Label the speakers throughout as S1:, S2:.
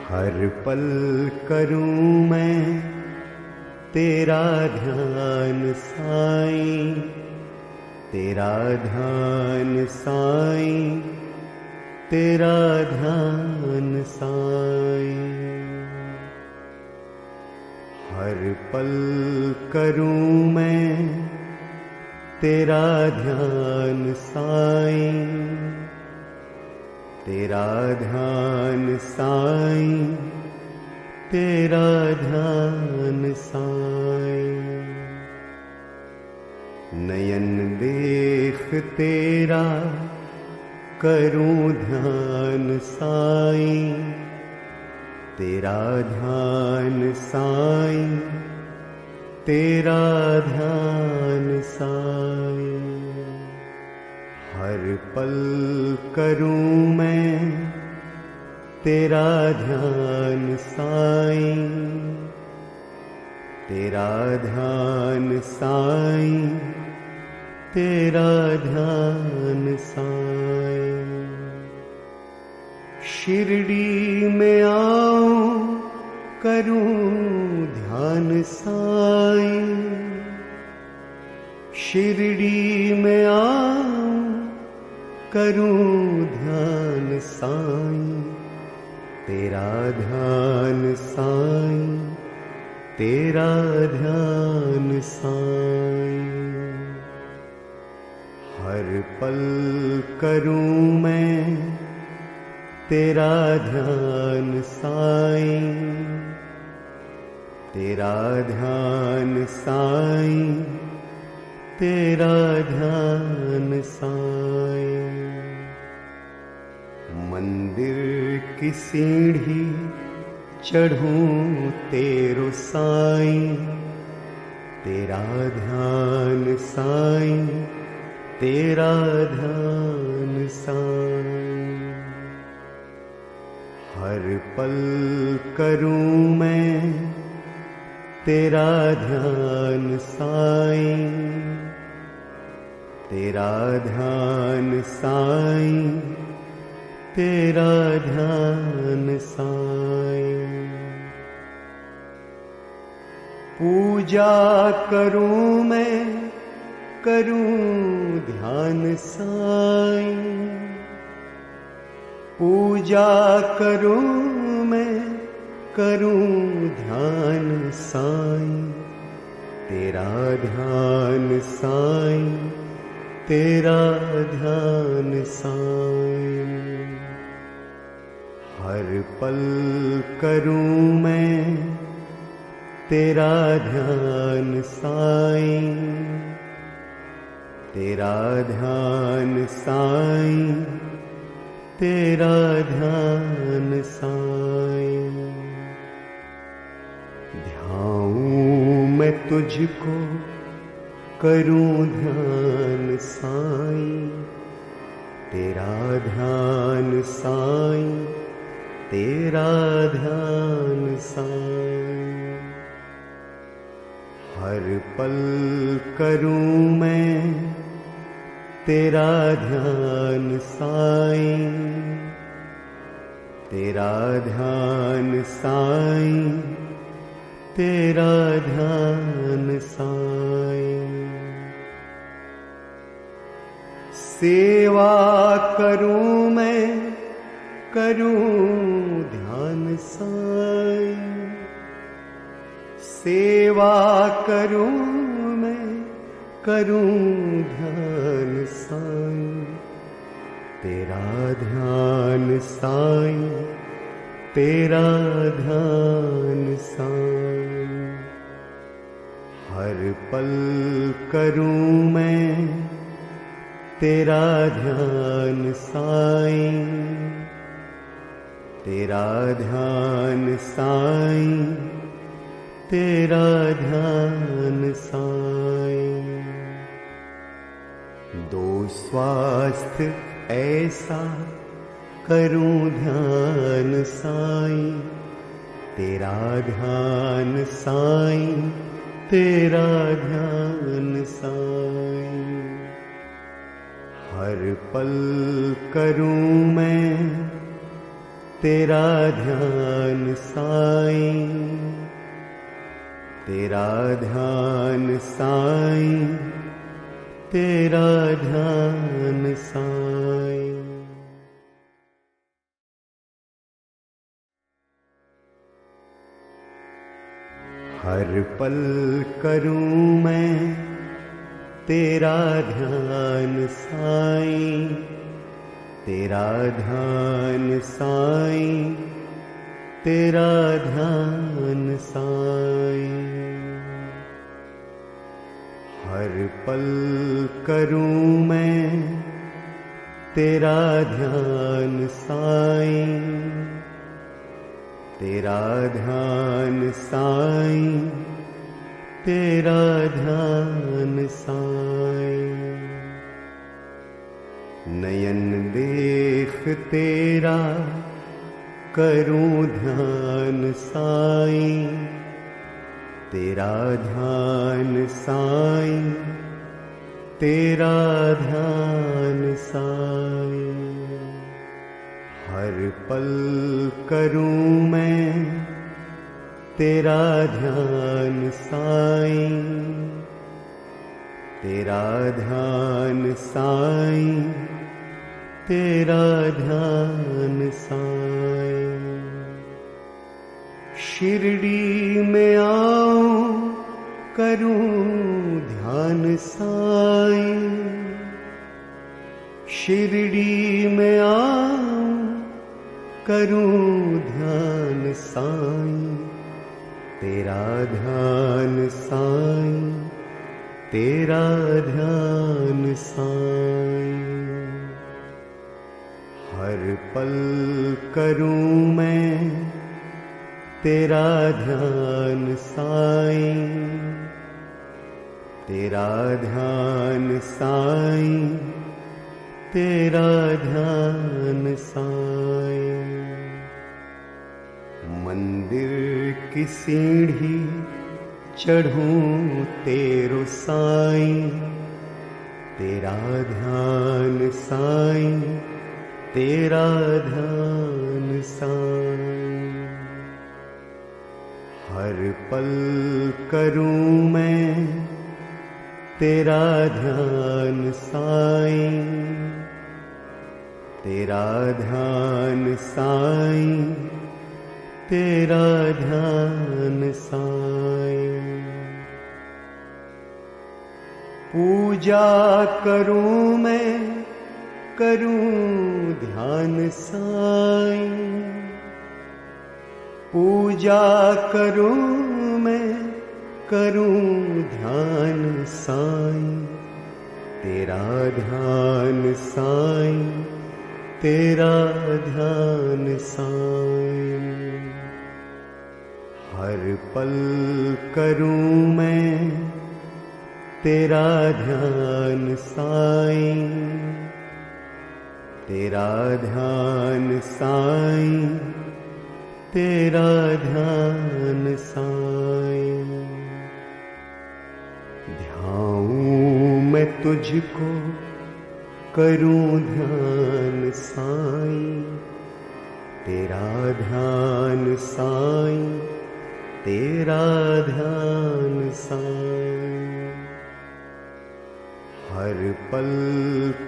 S1: हर पल करूं मैं तेरा ध्यान साईं, तेरा ध्यान साईं, तेरा ध्यान साईं। हर पल करूं मैं तेरा ध्यान साईं, तेरा ध्यान साईं, तेरा ध्यान साईं। नयन देख तेरा करूं ध्यान साईं, तेरा ध्यान साईं, तेरा ध्यान साईं। हर पल करूं मैं तेरा ध्यान साईं, तेरा ध्यान साईं, तेरा ध्यान साईं। शिरडी में आऊं करूं ध्यान साईं, शिरडी में आऊं करूं ध्यान साईं, तेरा ध्यान साईं, तेरा ध्यान साईं। हर पल करूं मैं तेरा ध्यान साईं, तेरा ध्यान साईं, तेरा ध्यान साईं। मंदिर की सीढ़ी चढ़ूं तेरो साईं, तेरा ध्यान साईं, तेरा ध्यान साईं। हर पल करूं मैं तेरा ध्यान साईं, तेरा ध्यान साईं, तेरा ध्यान साईं। पूजा करूं मैं करूं ध्यान साईं, पूजा करूं मैं करूं ध्यान साईं, तेरा ध्यान साईं, तेरा ध्यान साईं। हर पल करूं मैं तेरा ध्यान साईं, तेरा ध्यान साईं, तेरा ध्यान साईं। ध्याऊं मैं तुझको करूं ध्यान साईं, तेरा ध्यान साईं, तेरा ध्यान साईं। हर पल करूं मैं तेरा ध्यान साईं, तेरा ध्यान साईं, तेरा ध्यान साईं। सेवा करूं मैं करूं ध्यान साईं, सेवा करूं मैं करूं ध्यान साईं, तेरा ध्यान साईं, तेरा ध्यान साईं। हर पल करूं मैं तेरा ध्यान साईं, तेरा ध्यान साईं, तेरा ध्यान साईं। दो स्वास्थ्य ऐसा करूं ध्यान साईं, तेरा ध्यान साईं, तेरा ध्यान साईं। हर पल करूं मैं तेरा ध्यान साईं, तेरा ध्यान साईं, तेरा ध्यान साईं। हर पल करूं मैं तेरा ध्यान साईं, तेरा ध्यान साईं, तेरा ध्यान साईं। हर पल करूं मैं तेरा ध्यान साईं, तेरा ध्यान साईं, तेरा ध्यान साईं। नयन देख तेरा करूं ध्यान साईं, तेरा ध्यान साईं, तेरा ध्यान साईं। हर पल करूं मैं तेरा ध्यान साईं, तेरा ध्यान साईं, तेरा ध्यान साईं। शिरडी में आऊं करूं ध्यान साईं, शिरडी में आऊं करूं ध्यान साईं, तेरा ध्यान साईं, तेरा ध्यान साईं। हर पल करूं मैं तेरा ध्यान साईं, तेरा ध्यान साईं, तेरा ध्यान साईं। मंदिर की सीढ़ी चढ़ूं तेरो साईं, तेरा ध्यान साईं, तेरा ध्यान साईं। हर पल करूं मैं तेरा ध्यान साईं, तेरा ध्यान साईं, तेरा ध्यान साईं। पूजा करूं मैं करूं ध्यान साईं, पूजा करूं मैं करूं ध्यान साईं, तेरा ध्यान साईं, तेरा ध्यान साईं। हर पल करूं मैं तेरा ध्यान साईं, तेरा ध्यान साईं, तेरा ध्यान साईं। ध्याऊं मैं तुझको करूं ध्यान साईं, तेरा ध्यान साईं, तेरा ध्यान साईं। हर पल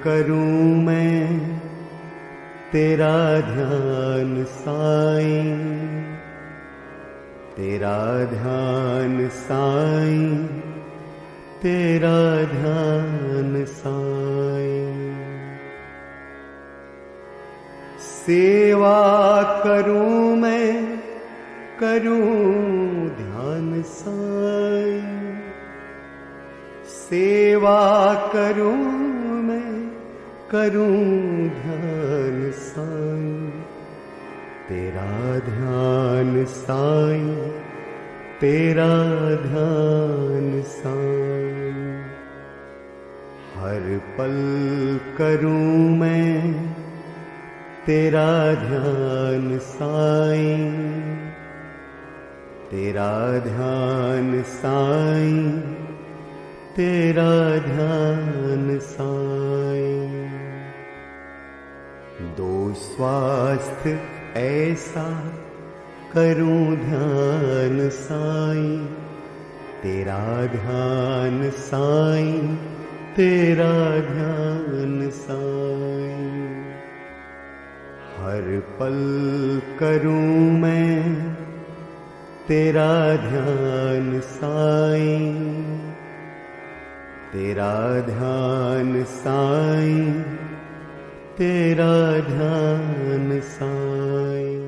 S1: करूं मैं तेरा ध्यान साईं, तेरा ध्यान साईं, तेरा ध्यान साईं। सेवा करूं मैं करूं ध्यान साईं, सेवा करूं मैं करूं ध्यान साईं, तेरा ध्यान साईं, तेरा ध्यान साईं। हर पल करूं मैं तेरा ध्यान साईं, तेरा ध्यान साईं, तेरा ध्यान साईं। दो स्वास्थ्य ऐसा करूं ध्यान साईं, तेरा ध्यान साईं, तेरा ध्यान साईं। हर पल करूं मैं तेरा ध्यान साईं, तेरा ध्यान साईं, तेरा ध्यान साईं।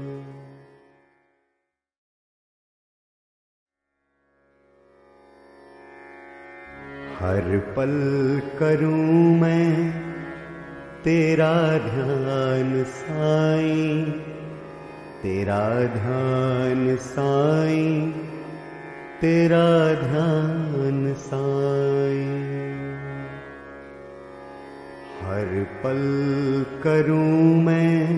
S1: हर पल करूं मैं तेरा ध्यान साईं, तेरा ध्यान साईं, तेरा ध्यान साईं। हर पल करूं मैं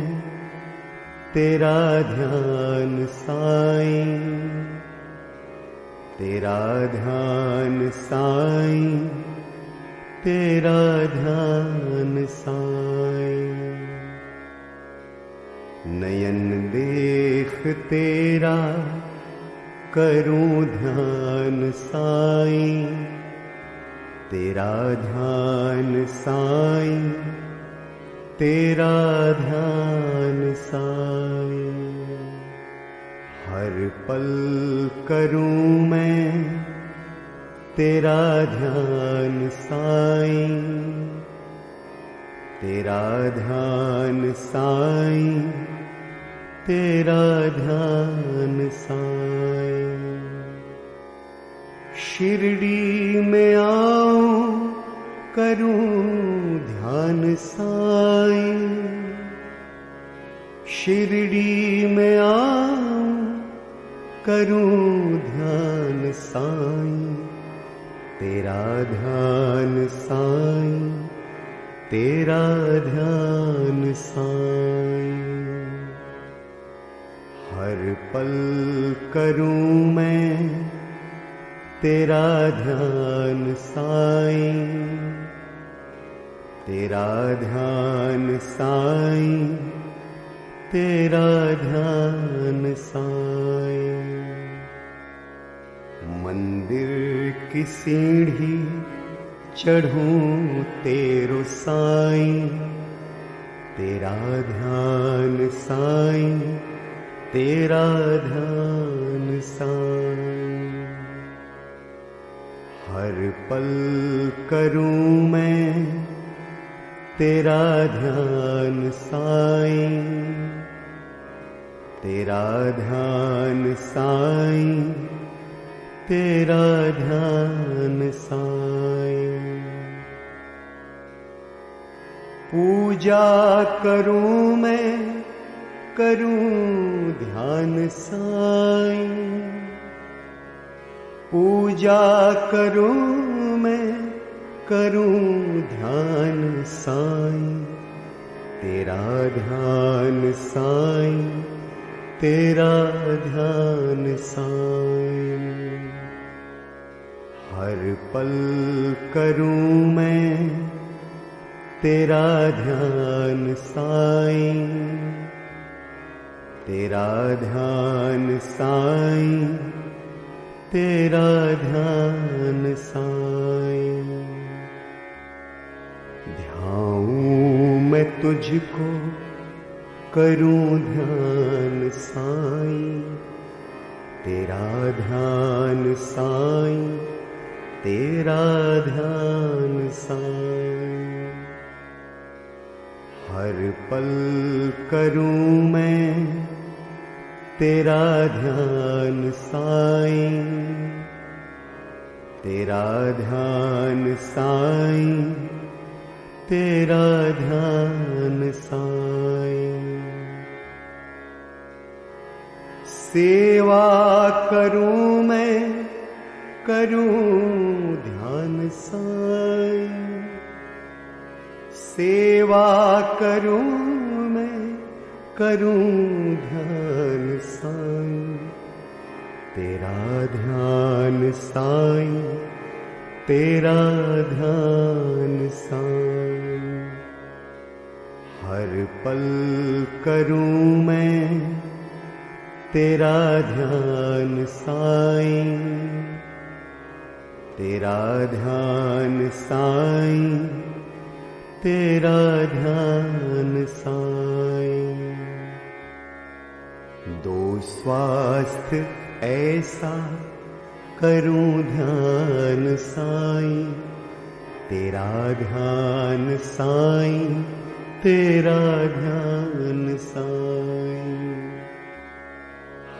S1: तेरा ध्यान साईं, तेरा ध्यान साईं, तेरा ध्यान साईं। नयन देख तेरा करूं ध्यान साईं, तेरा ध्यान साईं, तेरा ध्यान साईं। हर पल करूं मैं तेरा ध्यान साईं, तेरा ध्यान साईं, तेरा ध्यान साईं। शिरडी में आऊं करूं ध्यान साईं, शिरडी में आऊं करूं ध्यान साईं, तेरा ध्यान साईं, तेरा ध्यान साईं। हर पल करूं मैं तेरा ध्यान साईं, तेरा ध्यान साईं, तेरा ध्यान साईं। मंदिर की सीढ़ी चढ़ूं तेरो साईं, तेरा ध्यान साईं, तेरा ध्यान साईं। हर पल करूं मैं तेरा ध्यान साईं, तेरा ध्यान साईं, तेरा ध्यान साईं। पूजा करूं मैं करूं ध्यान साईं, पूजा करूं मैं करूं ध्यान साईं, तेरा ध्यान साईं, तेरा ध्यान साईं। हर पल करूं मैं तेरा ध्यान साईं, तेरा ध्यान साईं, तेरा ध्यान साईं। ध्याऊं मैं तुझको करूं ध्यान साईं, तेरा ध्यान साईं, तेरा ध्यान साईं। हर पल करूं मैं तेरा ध्यान साईं, तेरा ध्यान साईं, तेरा ध्यान साईं। सेवा करूं मैं करूं ध्यान साईं, सेवा करूं मैं करूं ध्यान साईं, तेरा ध्यान साईं, तेरा ध्यान साईं। हर पल करूं मैं तेरा ध्यान साईं, तेरा ध्यान साईं, तेरा ध्यान साईं। दो स्वास्थ्य ऐसा करूं ध्यान साईं, तेरा ध्यान साईं, तेरा ध्यान साईं।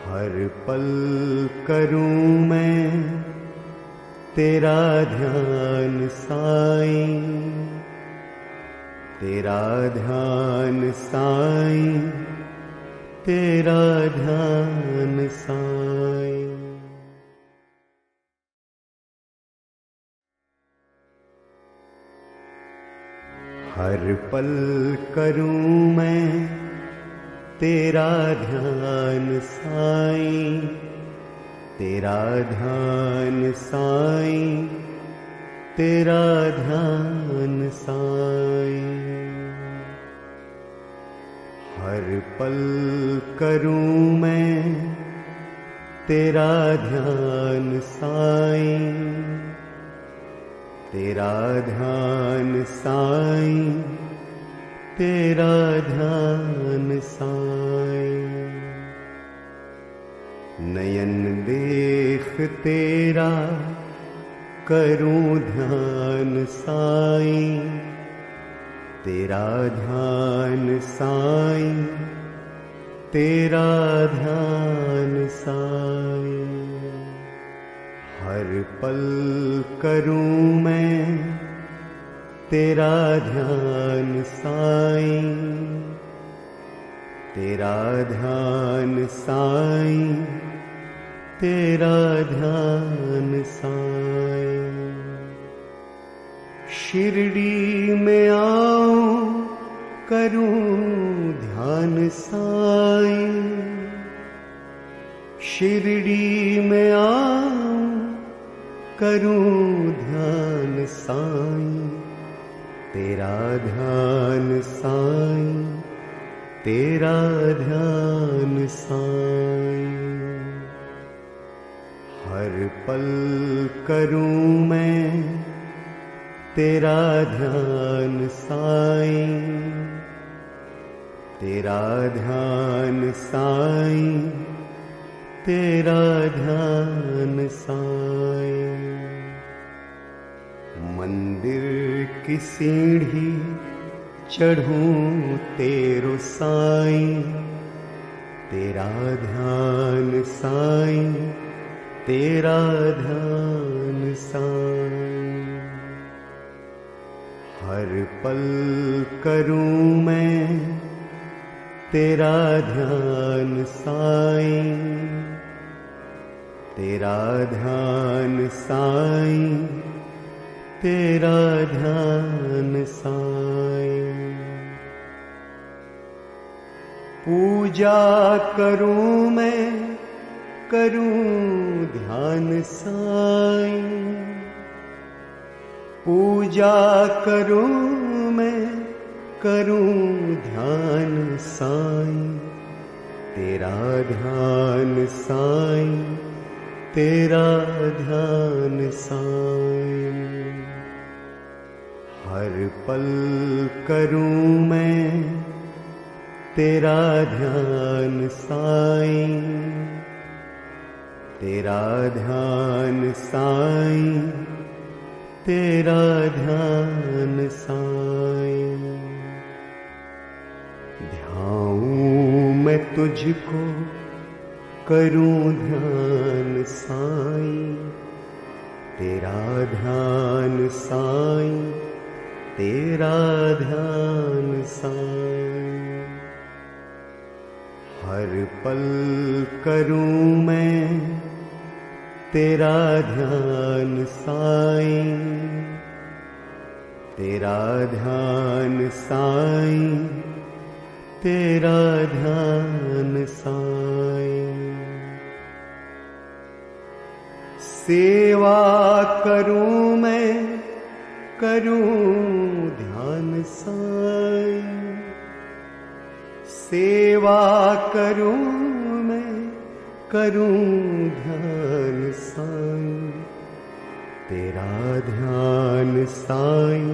S1: हर पल करूं मैं तेरा ध्यान साईं, तेरा ध्यान साईं, तेरा ध्यान साईं। हर पल करूं मैं तेरा ध्यान साईं, तेरा ध्यान साईं, तेरा ध्यान साईं। हर पल करूं मैं तेरा ध्यान साईं, तेरा ध्यान साईं, तेरा ध्यान साईं। नयन देख तेरा करूं ध्यान साईं, तेरा ध्यान साईं, तेरा ध्यान साईं। हर पल करूं मैं तेरा ध्यान साईं, तेरा ध्यान साईं, तेरा ध्यान साईं। शिरडी में आऊं करूं ध्यान साईं, शिरडी में आऊं करूं ध्यान साईं, तेरा ध्यान साईं, तेरा ध्यान साईं। हर पल करूं मैं तेरा ध्यान साईं, तेरा ध्यान साईं, तेरा ध्यान साईं। मंदिर की सीढ़ी चढ़ूं तेरो साईं, तेरा ध्यान साईं, तेरा ध्यान साईं। हर पल करूं मैं तेरा ध्यान साईं, तेरा ध्यान साईं, तेरा ध्यान साईं। पूजा करूं मैं करूं ध्यान साईं, पूजा करूं मैं करूं ध्यान साईं, तेरा ध्यान साईं, तेरा ध्यान साईं। हर पल करूं मैं तेरा ध्यान साईं, तेरा ध्यान साईं, तेरा ध्यान साईं। ध्याऊं मैं तुझको करूं ध्यान साईं, तेरा ध्यान साईं, तेरा ध्यान साईं। हर पल करूं मैं तेरा ध्यान साईं, तेरा ध्यान साईं, तेरा ध्यान साईं। सेवा करूं मैं करूं ध्यान साईं, सेवा करूं मैं करूं ध्यान साईं, तेरा ध्यान साईं,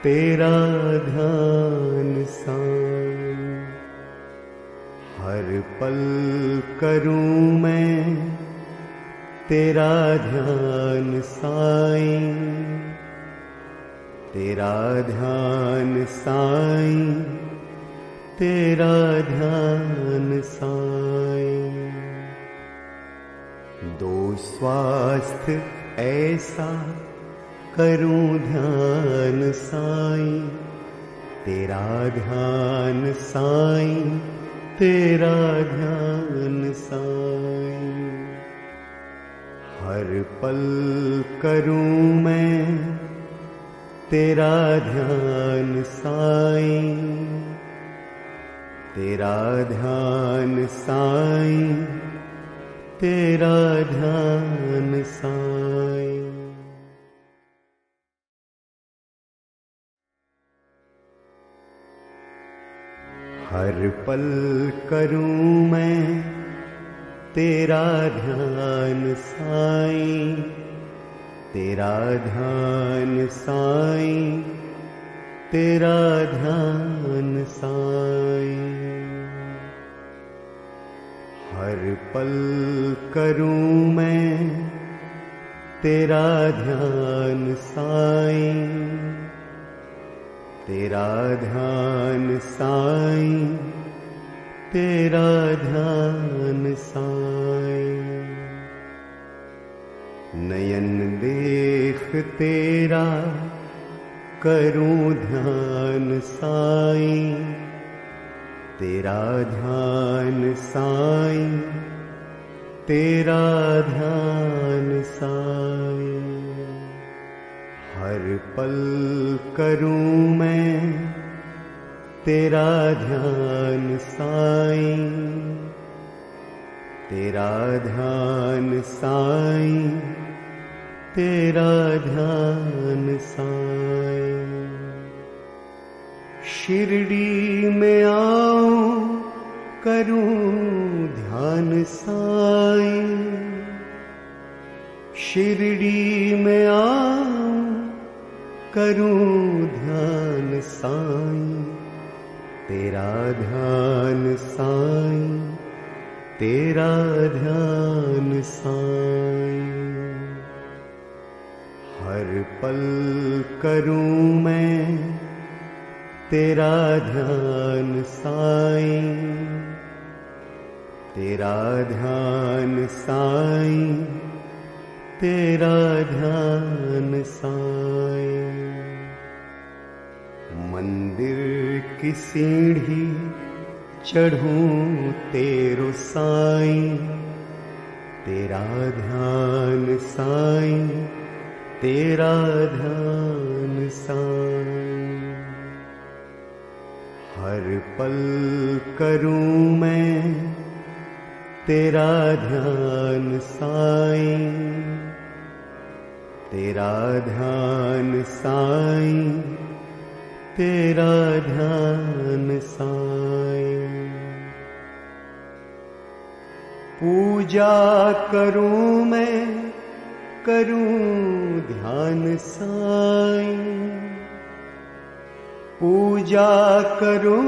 S1: तेरा ध्यान साईं। हर पल करूं मैं तेरा ध्यान साईं, तेरा ध्यान साईं, तेरा ध्यान साईं। दो स्वास्थ्य ऐसा करूं ध्यान साईं, तेरा ध्यान साईं, तेरा ध्यान साईं। हर पल करूं मैं तेरा ध्यान साईं, तेरा ध्यान साईं, तेरा ध्यान साईं। हर पल करूं मैं तेरा ध्यान साईं, तेरा ध्यान साईं, तेरा ध्यान साईं। हर पल करूं मैं तेरा ध्यान साईं, तेरा ध्यान साईं, तेरा ध्यान साईं। नयन देख तेरा करूं ध्यान साईं, तेरा ध्यान साईं, तेरा ध्यान साईं। हर पल करूं मैं तेरा ध्यान साईं, तेरा ध्यान साईं, तेरा ध्यान साईं। शिरडी में आऊं करूं ध्यान साईं, शिरडी में आऊं करूं ध्यान साईं, तेरा ध्यान साईं, तेरा ध्यान साईं। हर पल करूं मैं तेरा ध्यान साईं, तेरा ध्यान साईं, तेरा ध्यान साईं। मंदिर की सीढ़ी चढ़ूं तेरो साईं, तेरा ध्यान साईं, तेरा ध्यान साईं। हर पल करूं मैं तेरा ध्यान साईं, तेरा ध्यान साईं, तेरा ध्यान साईं। पूजा करूं मैं करूं ध्यान साईं, पूजा करूं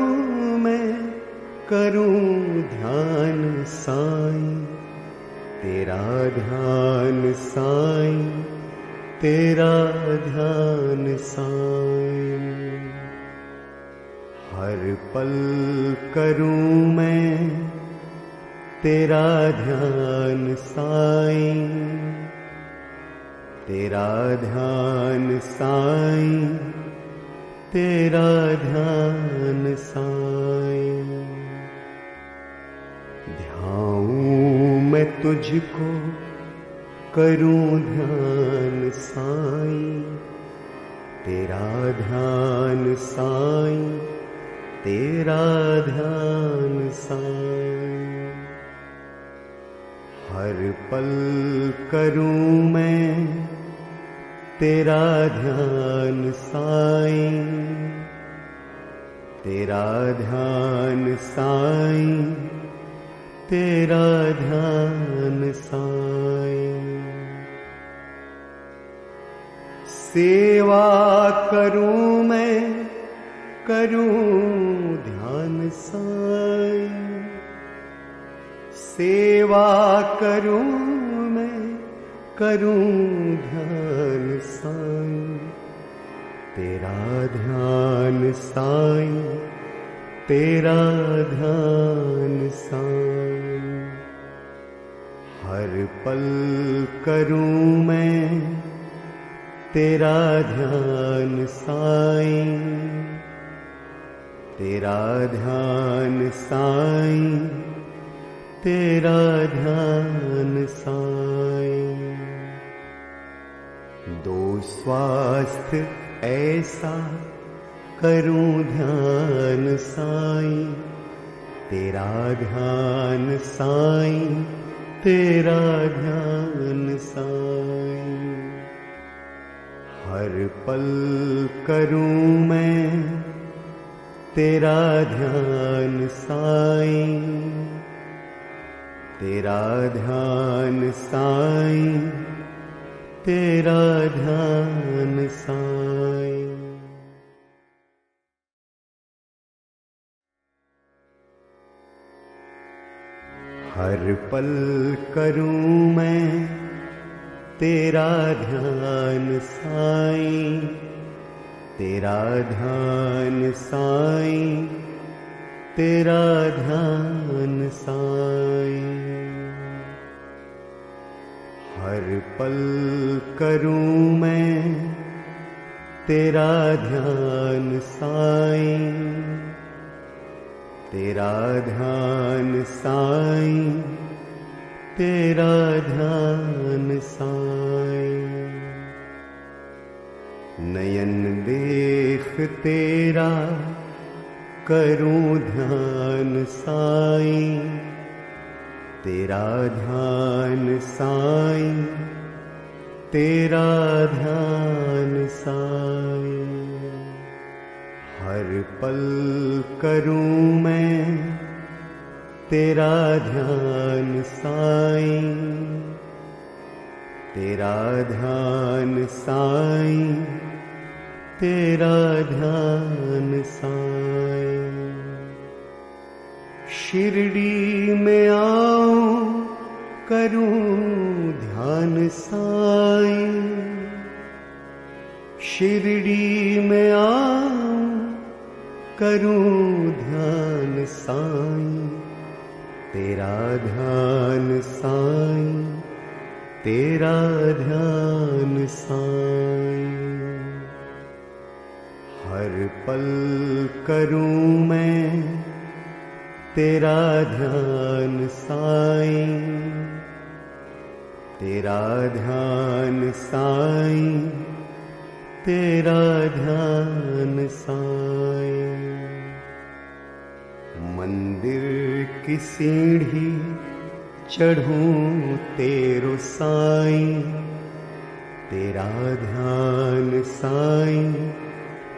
S1: मैं करूं ध्यान साईं, तेरा ध्यान साईं, तेरा ध्यान साईं। हर पल करूं मैं तेरा ध्यान साईं, तेरा ध्यान साईं, तेरा ध्यान साईं। ध्याऊं मैं तुझको करूं ध्यान साईं, तेरा ध्यान साईं, तेरा ध्यान साईं। हर पल करूं मैं तेरा ध्यान साईं, तेरा ध्यान साईं, तेरा ध्यान साईं। सेवा करूं मैं, करूं ध्यान साईं। सेवा करूं मैं, करूं ध्यान साईं। तेरा ध्यान साईं, तेरा ध्यान साईं। हर पल करूं मैं तेरा ध्यान साईं, तेरा ध्यान साईं, तेरा ध्यान साईं। दो स्वास्थ्य ऐसा करूं ध्यान साईं, तेरा ध्यान साईं, तेरा ध्यान साईं। हर पल करूं मैं तेरा ध्यान साईं, तेरा ध्यान साईं, तेरा ध्यान साईं। हर पल करूं मैं तेरा ध्यान साईं, तेरा ध्यान साईं, तेरा ध्यान साईं। हर पल करूं मैं तेरा ध्यान साईं, तेरा ध्यान साईं, तेरा ध्यान साईं। नयन देख तेरा करूं ध्यान साईं, तेरा ध्यान साईं, तेरा ध्यान साईं। हर पल करूं मैं तेरा ध्यान साईं, तेरा ध्यान साईं, तेरा ध्यान साईं। शिरडी में आऊं करूं ध्यान साईं, शिरडी में आऊं करूं ध्यान साईं, तेरा ध्यान साईं, तेरा ध्यान साईं। हर पल करूं मैं तेरा ध्यान साईं, तेरा ध्यान साईं, तेरा ध्यान साईं। मंदिर की सीढ़ी चढ़ूं तेरो साईं, तेरा ध्यान साईं,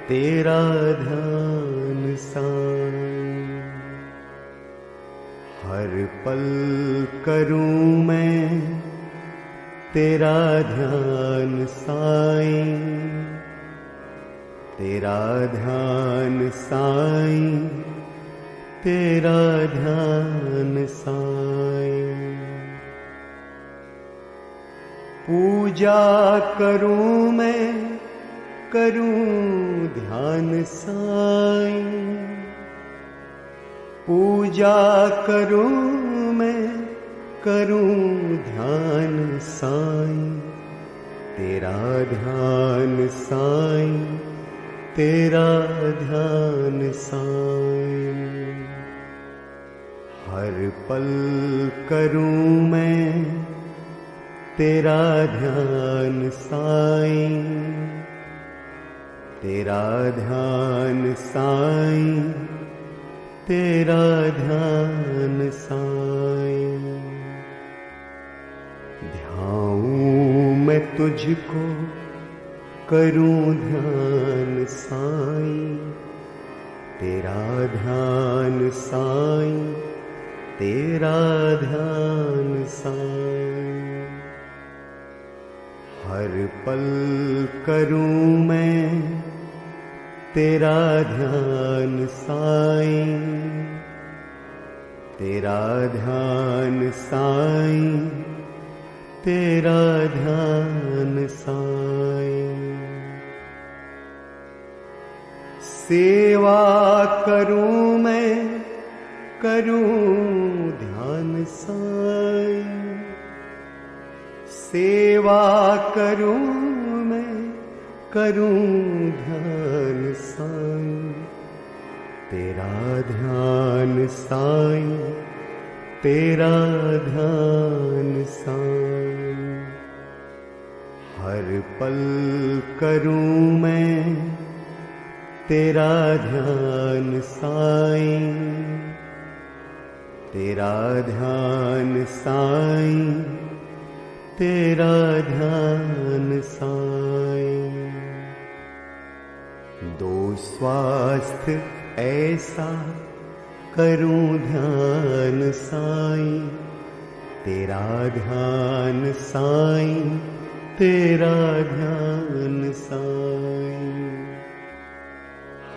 S1: तेरा ध्यान साईं। हर पल करूं मैं तेरा ध्यान साईं, तेरा ध्यान साईं, तेरा ध्यान साईं। पूजा करूं मैं, करूं ध्यान साईं, पूजा करूं मैं, करूं ध्यान साईं, तेरा ध्यान साईं, तेरा ध्यान साईं। हर पल करूं मैं तेरा ध्यान साईं, तेरा ध्यान साईं, तेरा ध्यान साईं। ध्याऊं मैं तुझको, करूं ध्यान साईं, तेरा ध्यान साईं, तेरा ध्यान साईं। हर पल करूं मैं तेरा ध्यान साईं, तेरा ध्यान साईं, तेरा ध्यान साईं। सेवा करूं मैं करूं ध्यान साईं, सेवा करूं मैं करूं ध्यान साईं। तेरा ध्यान साईं, तेरा ध्यान साईं। हर पल करूं मैं तेरा ध्यान साईं, तेरा ध्यान साईं, तेरा ध्यान साईं। दो स्वास्थ्य ऐसा करूं ध्यान साईं, तेरा ध्यान साईं, तेरा ध्यान साईं।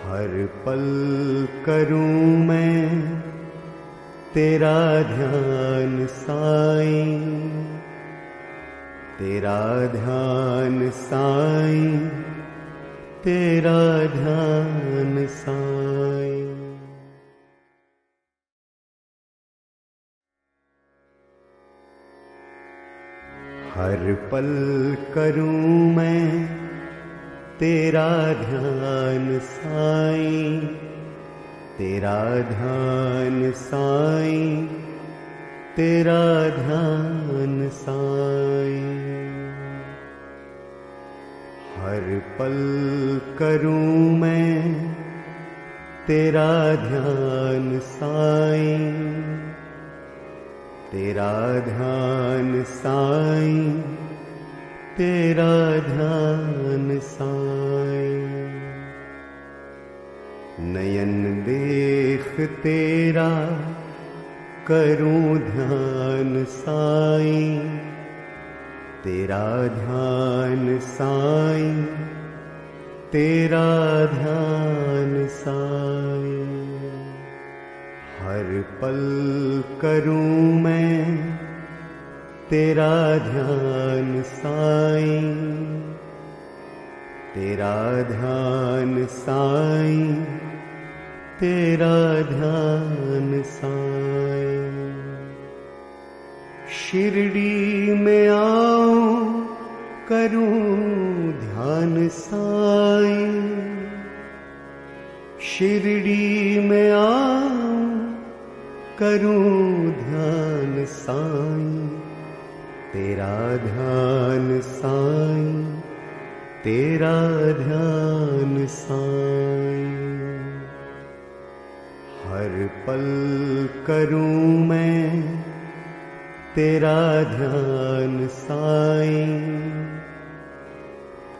S1: हर पल करूं मैं तेरा ध्यान साईं, तेरा ध्यान साईं, तेरा ध्यान साईं। हर पल करूं मैं तेरा ध्यान साईं, तेरा ध्यान साईं, तेरा ध्यान साईं। हर पल करूं मैं तेरा ध्यान साईं, तेरा ध्यान साईं, तेरा ध्यान साईं। नयन देख तेरा करूं ध्यान साईं, तेरा ध्यान साईं, तेरा ध्यान साईं। हर पल करूं मैं तेरा ध्यान साईं, तेरा ध्यान साईं, तेरा ध्यान साईं। शिरडी में आऊं करूं ध्यान साईं, शिरडी में आऊं करूं ध्यान साईं, तेरा ध्यान साईं, तेरा ध्यान साईं। हर पल करूं मैं तेरा ध्यान साईं,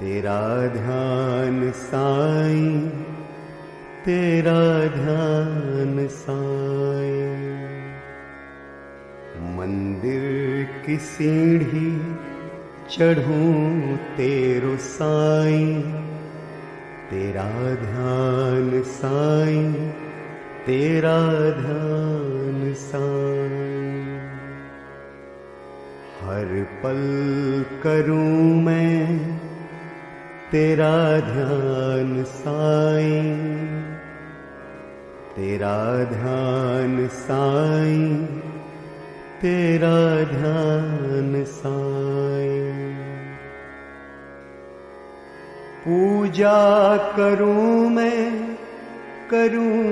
S1: तेरा ध्यान साईं, तेरा ध्यान साईं। मंदिर की सीढ़ी चढ़ूं तेरो साईं, तेरा ध्यान साईं, तेरा ध्यान साईं। हर पल करूं मैं तेरा ध्यान साईं, तेरा ध्यान साईं, तेरा ध्यान साईं। पूजा करूं मैं करूं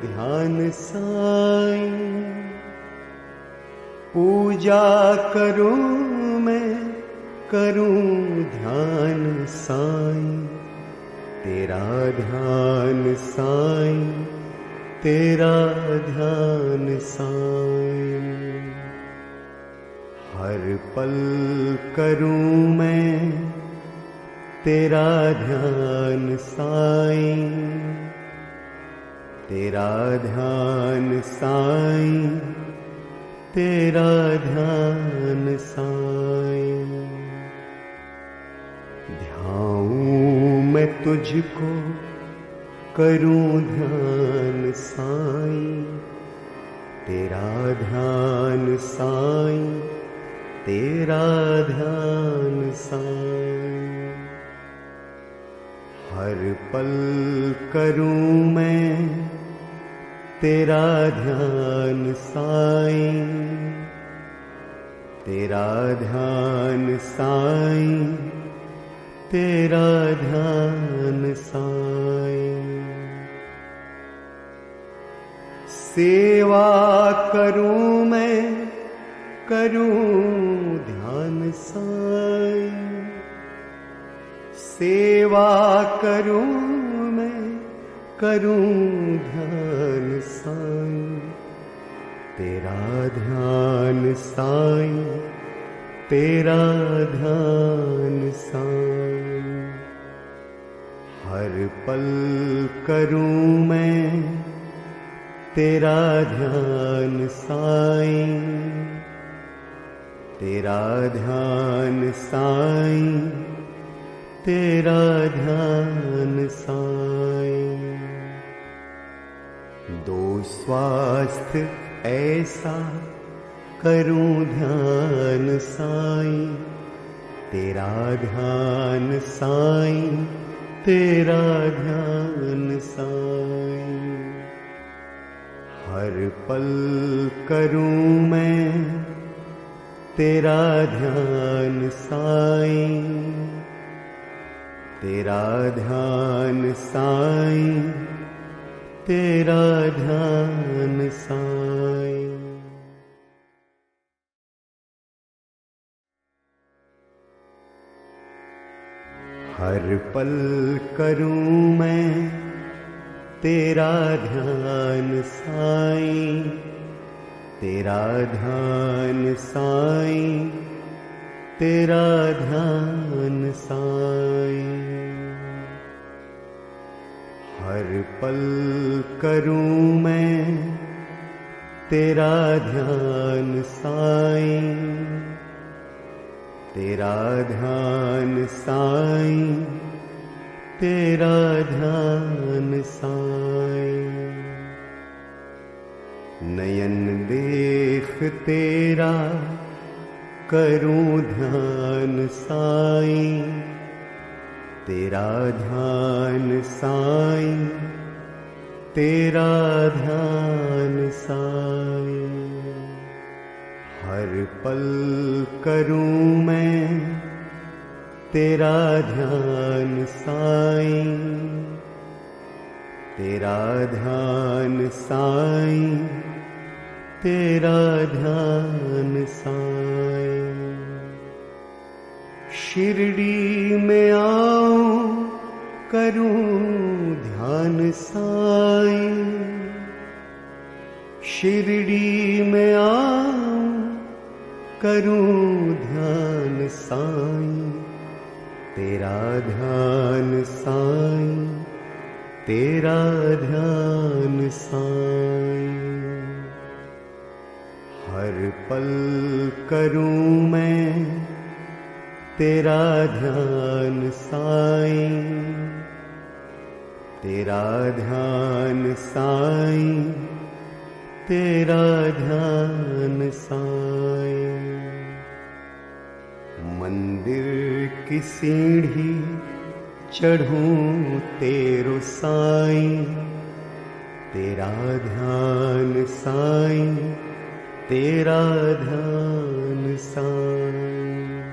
S1: ध्यान साईं, पूजा करूं मैं करूं ध्यान साईं, तेरा ध्यान साईं, तेरा ध्यान साईं। हर पल करूं मैं तेरा ध्यान साईं, तेरा ध्यान साईं, तेरा ध्यान साईं। ध्याऊं मैं तुझको, करूं ध्यान साईं, तेरा ध्यान साईं, तेरा ध्यान साईं। हर पल करूं मैं तेरा ध्यान साईं, तेरा ध्यान साईं, तेरा ध्यान साईं। सेवा करूं मैं, करूं ध्यान साईं, सेवा करूं मैं, करूं ध्यान साईं, तेरा ध्यान साईं, तेरा ध्यान साईं। हर पल करूं मैं तेरा ध्यान साईं, तेरा ध्यान साईं, तेरा ध्यान साईं। दो स्वास्थ्य ऐसा करूं ध्यान साईं, तेरा ध्यान साईं, तेरा ध्यान साईं। हर पल करूं मैं तेरा ध्यान साईं, तेरा ध्यान साईं, तेरा ध्यान साईं। हर पल करूं मैं तेरा ध्यान साईं, तेरा ध्यान साईं, तेरा ध्यान साईं। हर पल करूं मैं तेरा ध्यान साईं, तेरा ध्यान साईं, तेरा ध्यान साईं। नयन देख तेरा करूं ध्यान साईं, तेरा ध्यान साईं, तेरा ध्यान साईं। हर पल करूं मैं तेरा ध्यान साईं, तेरा ध्यान साईं, तेरा ध्यान साईं। शिरडी में आऊं करूं ध्यान साईं, शिरडी में आऊं करूं ध्यान साईं, तेरा ध्यान साईं, तेरा ध्यान साईं। हर पल करूं मैं तेरा ध्यान साईं, तेरा ध्यान साईं, तेरा ध्यान साईं। मंदिर की सीढ़ी चढ़ूं तेरो साईं, तेरा ध्यान साईं, तेरा ध्यान साईं।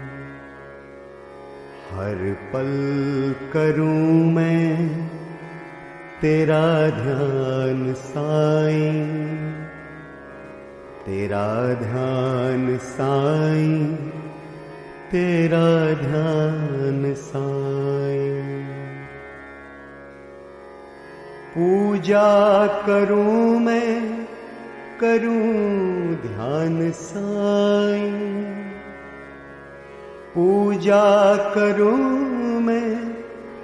S1: हर पल करूं मैं तेरा ध्यान साईं, तेरा ध्यान साईं, तेरा ध्यान साईं। पूजा करूं मैं, करूं ध्यान साईं, पूजा करूं मैं,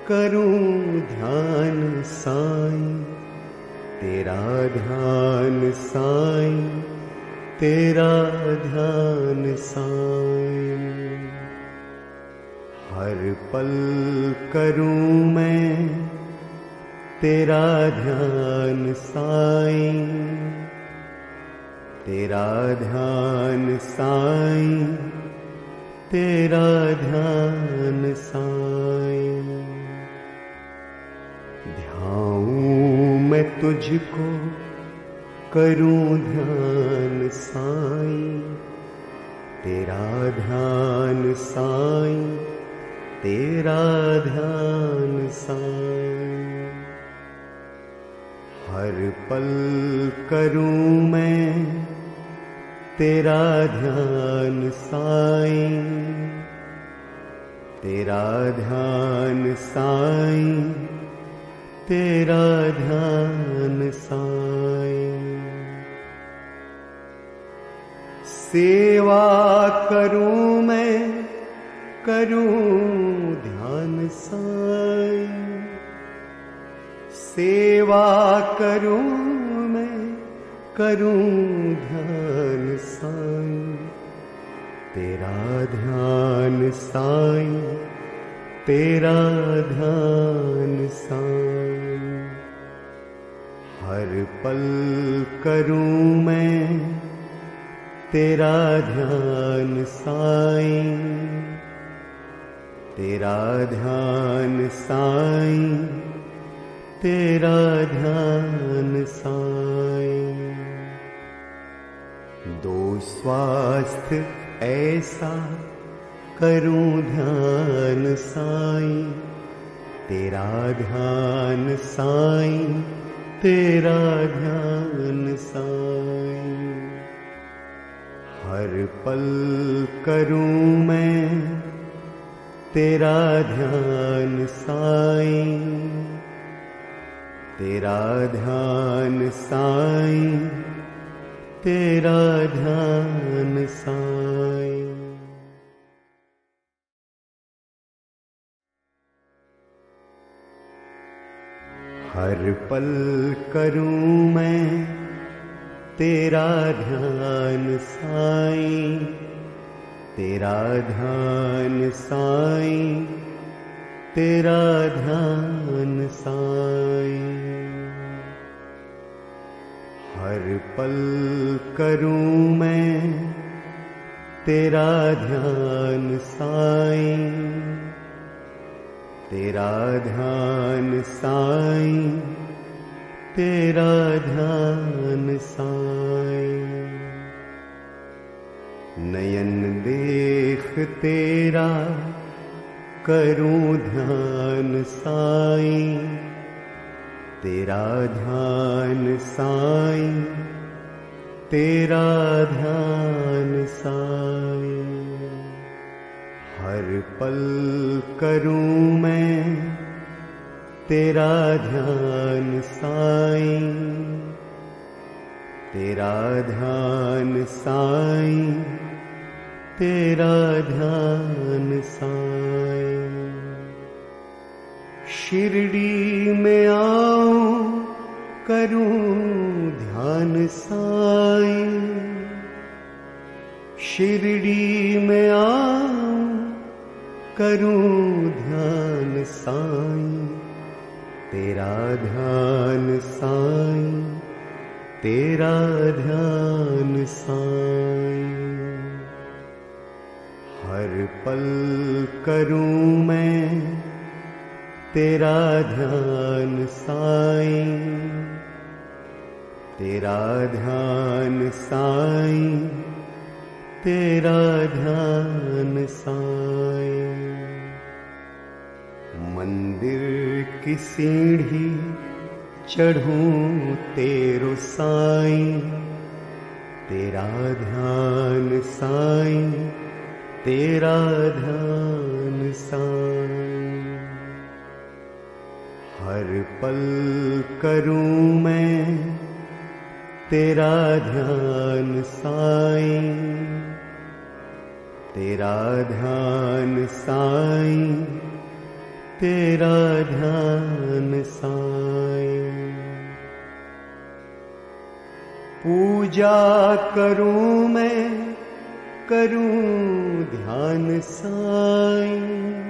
S1: करूं ध्यान साईं, तेरा ध्यान साईं, तेरा ध्यान साईं। हर पल करूं मैं तेरा ध्यान साईं, तेरा ध्यान साईं, तेरा ध्यान साईं। ध्याऊं मैं तुझको, करूं ध्यान साईं, तेरा ध्यान साईं, तेरा ध्यान साईं। हर पल करूं मैं तेरा ध्यान साईं, तेरा ध्यान साईं, तेरा ध्यान साईं। सेवा करूं मैं, करूं ध्यान साईं, सेवा करूं मैं, करूं ध्यान साईं, तेरा ध्यान साईं, तेरा ध्यान साईं। हर पल करूं मैं तेरा ध्यान साईं, तेरा ध्यान साईं, तेरा ध्यान साईं। दो स्वास्थ्य ऐसा करूं ध्यान साईं, तेरा ध्यान साईं, तेरा ध्यान साईं। हर पल करूं मैं तेरा ध्यान साईं, तेरा ध्यान साईं, तेरा ध्यान साईं। हर पल करूं मैं तेरा ध्यान साईं, तेरा ध्यान साईं, तेरा ध्यान साईं। हर पल करूं मैं तेरा ध्यान साईं, तेरा ध्यान साईं, तेरा ध्यान साईं। नयन देख तेरा करूं ध्यान साईं, तेरा ध्यान साईं, तेरा ध्यान साईं। हर पल करूं मैं तेरा ध्यान साईं, तेरा ध्यान साईं, तेरा ध्यान साईं। शिरडी में आऊं करूं ध्यान साईं, शिरडी में आऊं करूं ध्यान साईं, तेरा ध्यान साईं, तेरा ध्यान साईं। हर पल करूं मैं तेरा ध्यान साईं, तेरा ध्यान साईं, तेरा ध्यान साईं। मंदिर की सीढ़ी चढ़ूं तेरो साईं, तेरा ध्यान साईं, तेरा ध्यान साईं। हर पल करूं मैं तेरा ध्यान साईं, तेरा ध्यान साईं, तेरा ध्यान साईं। पूजा करूं मैं, करूं ध्यान साईं।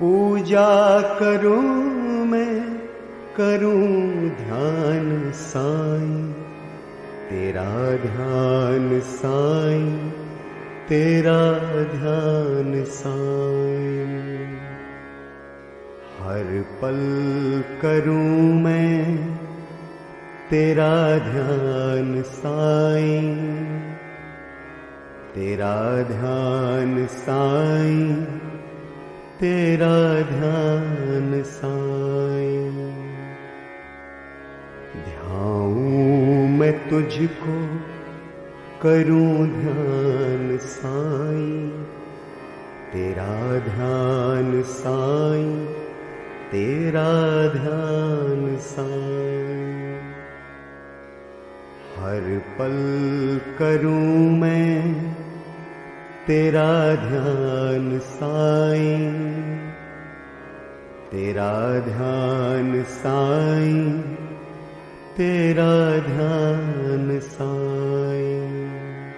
S1: पूजा करूं मैं, करूं ध्यान साईं। तेरा ध्यान साईं, तेरा ध्यान साईं। हर पल करूं मैं तेरा ध्यान साईं। तेरा ध्यान साईं, तेरा ध्यान साईं। ध्याऊं मैं तुझको, करूं ध्यान साईं। तेरा ध्यान साईं, तेरा ध्यान साईं। हर पल करूं मैं तेरा ध्यान साईं। तेरा ध्यान साईं, तेरा ध्यान साईं।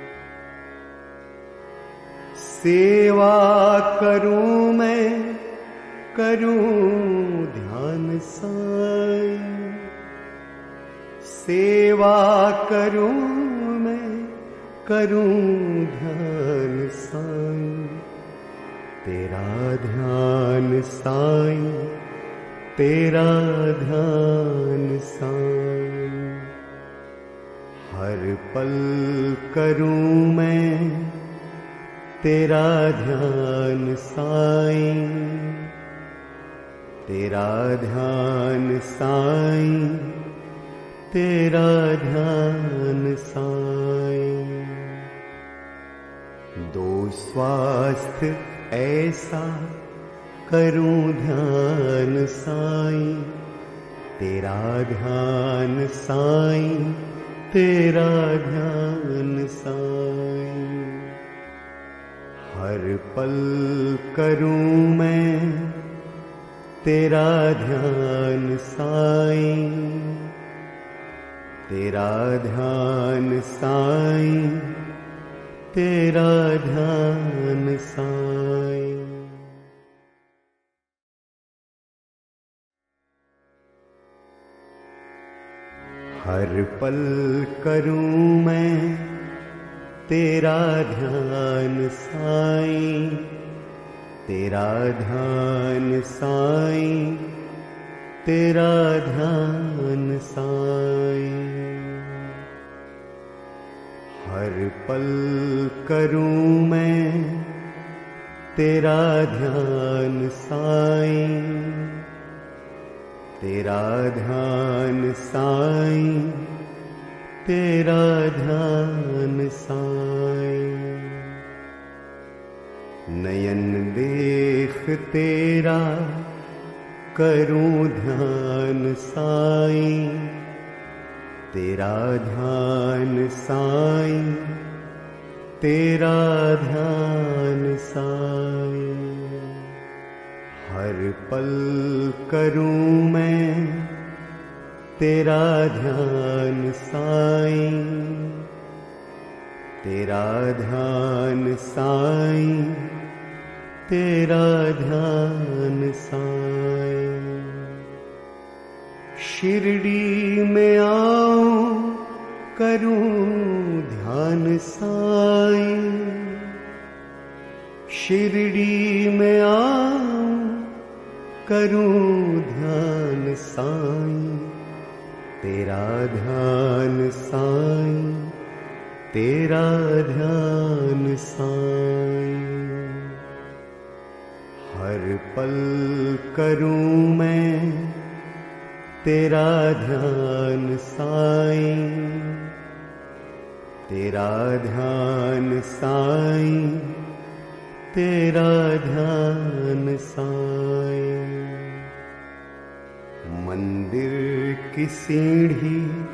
S1: सेवा करूं मैं, करूं ध्यान साईं। सेवा करूं मैं, करूं ध्यान साईं। तेरा ध्यान साईं, तेरा ध्यान साईं। हर पल करूं मैं तेरा ध्यान साईं। तेरा ध्यान साईं, तेरा ध्यान साईं। दो स्वास्थ्य ऐसा करूं ध्यान साईं। तेरा ध्यान साईं, तेरा ध्यान साईं। हर पल करूं मैं तेरा ध्यान साईं। तेरा ध्यान साईं, तेरा ध्यान साईं। हर पल करूं मैं तेरा ध्यान साईं। तेरा ध्यान साईं, तेरा ध्यान साईं। हर पल करूं मैं तेरा ध्यान साईं। तेरा ध्यान साईं, तेरा ध्यान साईं। नयन देख तेरा करूं ध्यान साईं। तेरा ध्यान साईं, तेरा ध्यान साईं। हर पल करूं मैं तेरा ध्यान साईं। तेरा ध्यान साईं, तेरा ध्यान साईं। शिरडी में आऊं करूं ध्यान साईं। शिरडी में आऊं करूं ध्यान साईं। तेरा ध्यान साईं, तेरा ध्यान साईं। हर पल करूं मैं तेरा ध्यान साईं। तेरा ध्यान साईं, तेरा ध्यान साईं। मंदिर की सीढ़ी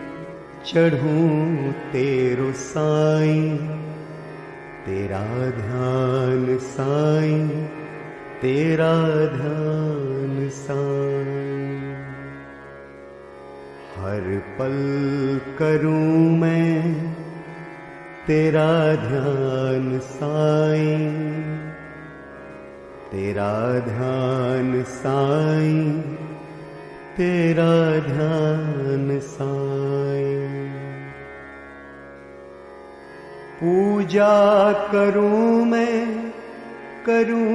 S1: चढ़ूं तेरो साईं। तेरा ध्यान साईं, तेरा ध्यान साईं। हर पल करूं मैं तेरा ध्यान साईं, तेरा ध्यान साईं, तेरा ध्यान साईं। पूजा करूं मैं करूं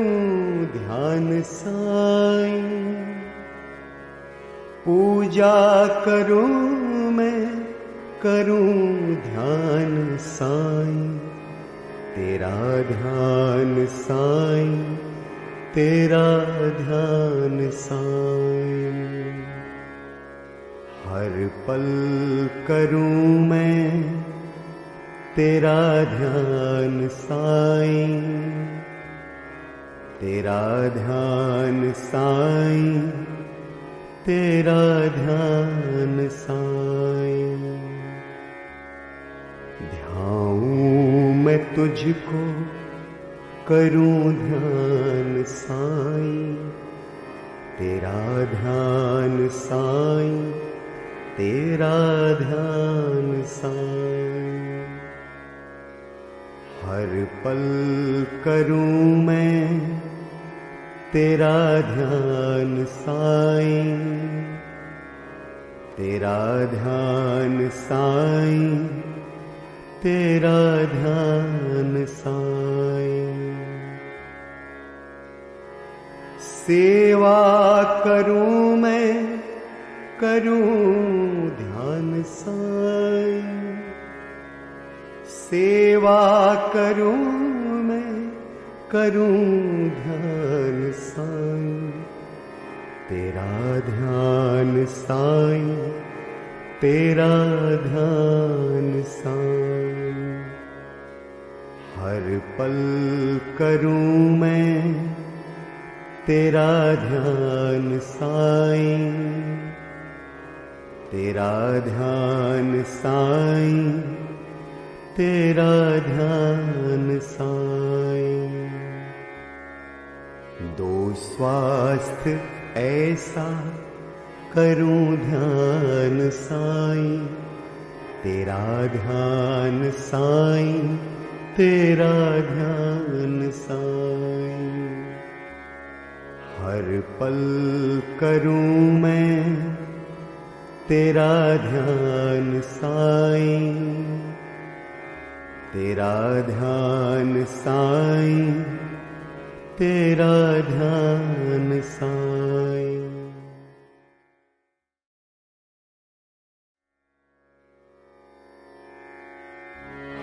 S1: ध्यान साईं, पूजा करूं मैं करूं ध्यान साईं, तेरा ध्यान साईं, तेरा ध्यान साईं। हर पल करूं मैं तेरा ध्यान साईं, तेरा ध्यान साईं, तेरा ध्यान साईं। ध्याऊं मैं तुझको करूं ध्यान साईं, तेरा ध्यान साईं, तेरा ध्यान साईं। हर पल करूं मैं तेरा ध्यान साईं, तेरा ध्यान साईं, तेरा ध्यान साईं। सेवा करूं मैं करूं ध्यान साईं, सेवा करूं मैं करूं ध्यान साईं, तेरा ध्यान साईं, तेरा ध्यान साईं। हर पल करूं मैं तेरा ध्यान साईं, तेरा ध्यान साईं, तेरा ध्यान साईं। दो स्वास्थ्य ऐसा करूं ध्यान साईं, तेरा ध्यान साईं, तेरा ध्यान साईं। हर पल करूं मैं तेरा ध्यान साईं, तेरा ध्यान साईं, तेरा ध्यान साईं।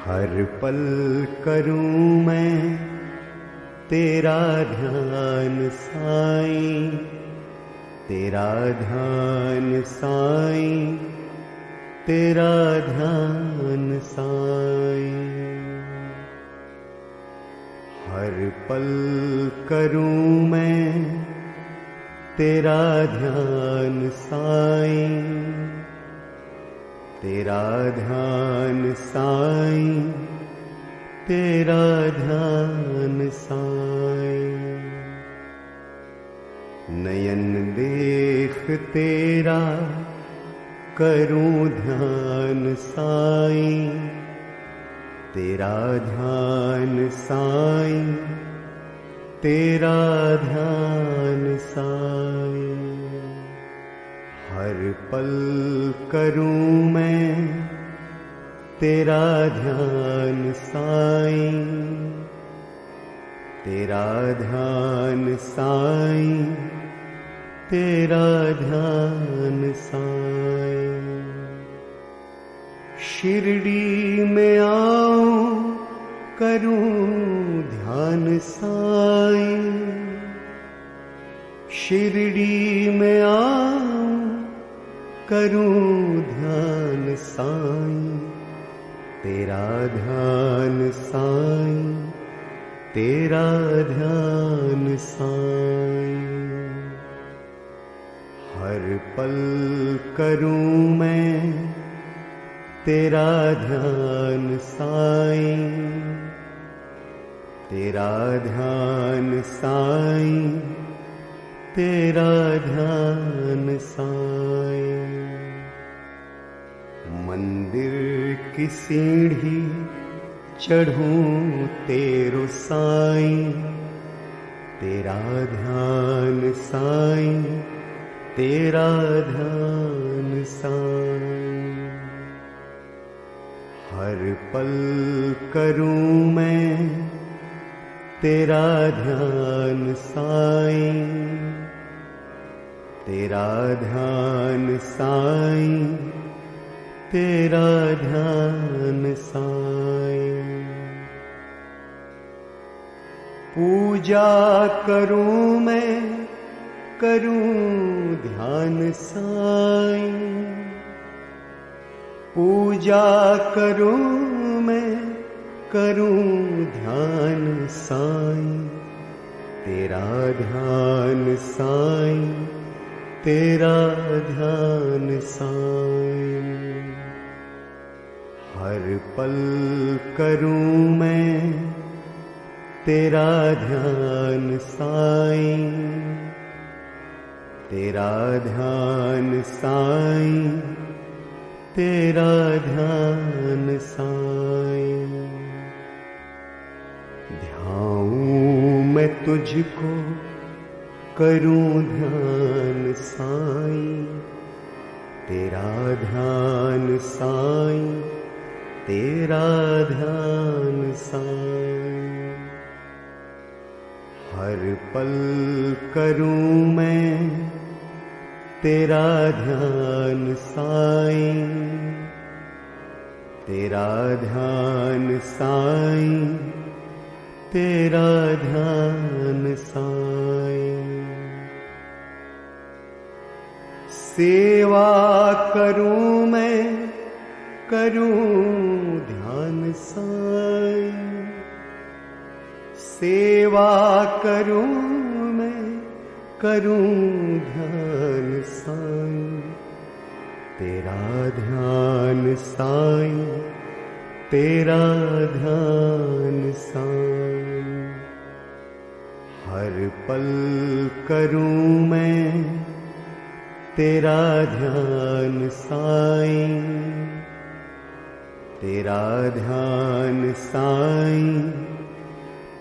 S1: हर पल करूं मैं तेरा ध्यान साईं, तेरा ध्यान साईं, तेरा ध्यान साईं। हर पल करूं मैं तेरा ध्यान साईं, तेरा ध्यान साईं, तेरा ध्यान साईं। नयन देख तेरा करूं ध्यान साईं, तेरा ध्यान साईं, तेरा ध्यान साईं। हर पल करूं मैं तेरा ध्यान साईं, तेरा ध्यान साईं, तेरा ध्यान साईं। शिरडी में आऊं करूं ध्यान साईं, शिरडी में आऊं करूं ध्यान साईं, तेरा ध्यान साईं, तेरा ध्यान साईं। हर पल करूं मैं तेरा ध्यान साईं, तेरा ध्यान साईं, तेरा ध्यान साईं। मंदिर की सीढ़ी चढ़ूं तेरो साईं, तेरा ध्यान साईं, तेरा ध्यान साईं। हर पल करूं मैं तेरा ध्यान साईं, तेरा ध्यान साईं, तेरा ध्यान साईं। पूजा करूं मैं करूं ध्यान साईं, पूजा करूं मैं करूं ध्यान साईं, तेरा ध्यान साईं, तेरा ध्यान साईं। हर पल करूं मैं तेरा ध्यान साईं, तेरा ध्यान साईं, तेरा ध्यान साईं। ध्याऊं मैं तुझको करूं ध्यान साईं, तेरा ध्यान साईं, तेरा ध्यान साईं। हर पल करूं मैं तेरा ध्यान साईं, तेरा ध्यान साईं, तेरा ध्यान साईं। सेवा करूं मैं करूं ध्यान साईं, सेवा करूं मैं करूं ध्यान साईं, तेरा ध्यान साईं, तेरा ध्यान साईं। हर पल करूं मैं तेरा ध्यान साईं, तेरा ध्यान साईं,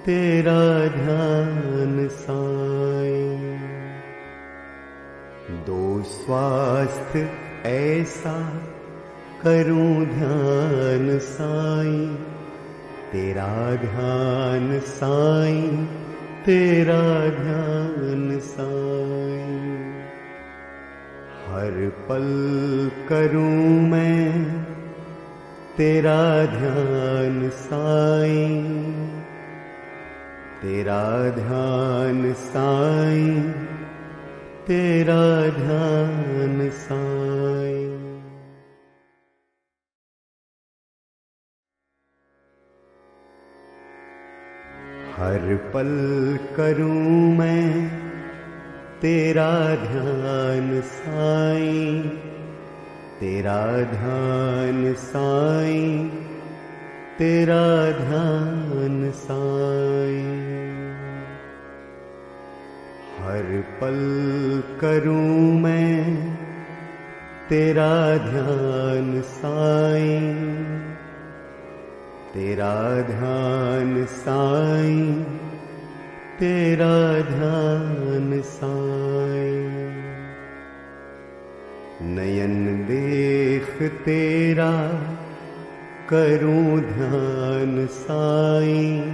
S1: तेरा ध्यान साईं। दो स्वास्थ्य ऐसा करूं ध्यान साईं, तेरा ध्यान साईं, तेरा ध्यान साईं। हर पल करूं मैं तेरा ध्यान साईं, तेरा ध्यान साईं, तेरा ध्यान साईं। हर पल करूं मैं तेरा ध्यान साईं, तेरा ध्यान साईं, तेरा ध्यान साईं। हर पल करूं मैं तेरा ध्यान साईं, तेरा ध्यान साईं, तेरा ध्यान साईं। नयन देख तेरा करूं ध्यान साईं,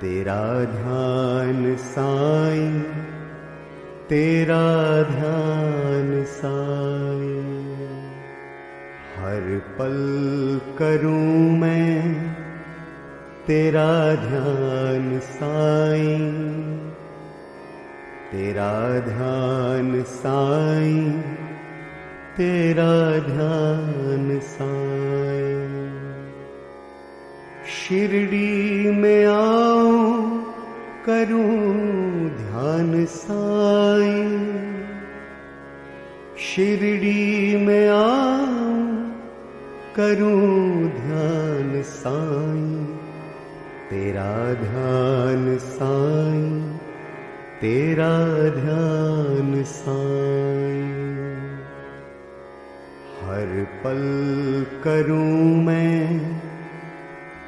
S1: तेरा ध्यान साईं, तेरा ध्यान साईं। हर पल करूं मैं तेरा ध्यान साईं, तेरा ध्यान साईं, तेरा ध्यान साईं। शिरडी में आऊं करूं ध्यान साईं, शिरडी में आऊं करूं ध्यान साईं, तेरा ध्यान साईं, तेरा ध्यान साईं। हर पल करूं मैं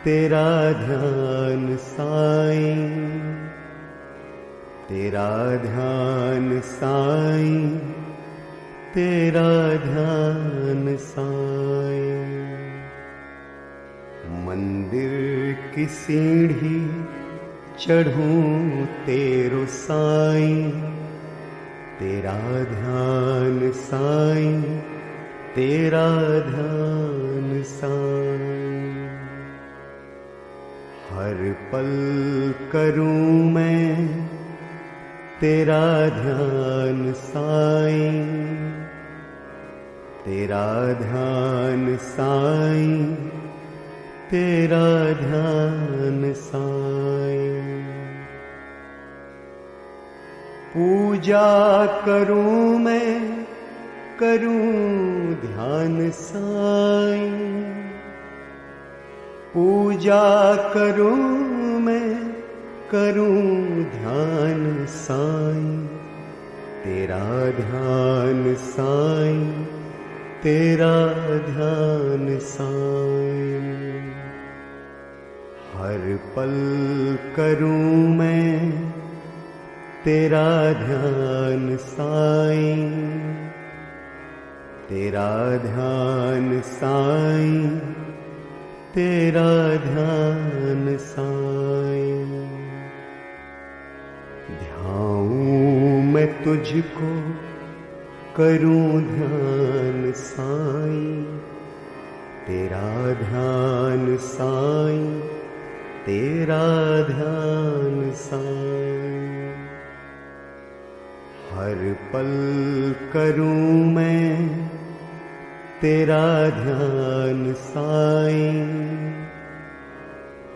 S1: तेरा ध्यान साईं, तेरा ध्यान साईं, तेरा ध्यान साईं। मंदिर की सीढ़ी चढ़ूं तेरो साईं, तेरा ध्यान साईं, तेरा ध्यान साईं। हर पल करूं मैं तेरा ध्यान साईं, तेरा ध्यान साईं, तेरा ध्यान साईं। पूजा करूं मैं करूं ध्यान साईं, पूजा करूं मैं करूं ध्यान साईं, तेरा ध्यान साईं, तेरा ध्यान साईं। हर पल करूं मैं तेरा ध्यान साईं, तेरा ध्यान साईं, तेरा ध्यान साईं। ध्याऊं मैं तुझको करूं ध्यान साईं, तेरा ध्यान साईं, तेरा ध्यान साईं। हर पल करूं मैं तेरा ध्यान साईं,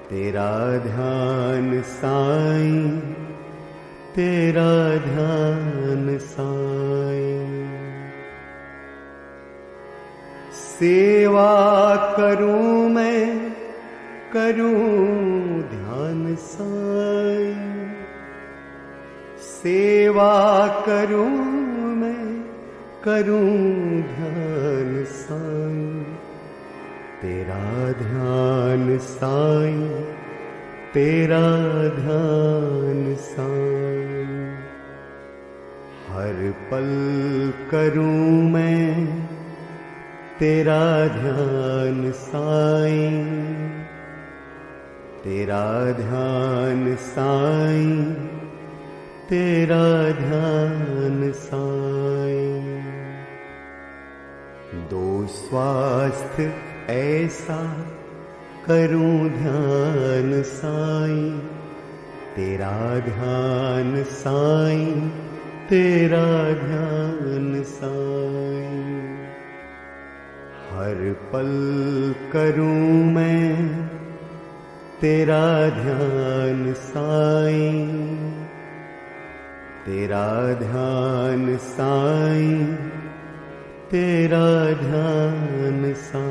S1: तेरा ध्यान साईं, तेरा ध्यान साईं। सेवा करूं मैं करूं ध्यान साईं, सेवा करूं मैं करूं ध्यान साईं, तेरा ध्यान साईं, तेरा ध्यान साईं। हर पल करूं मैं तेरा ध्यान साईं, तेरा ध्यान साईं, तेरा ध्यान साईं। दो स्वास्थ्य ऐसा करूं ध्यान साईं, तेरा ध्यान साईं, तेरा ध्यान साईं। हर पल करूं मैं तेरा ध्यान साईं, तेरा ध्यान साईं, तेरा ध्यान साईं।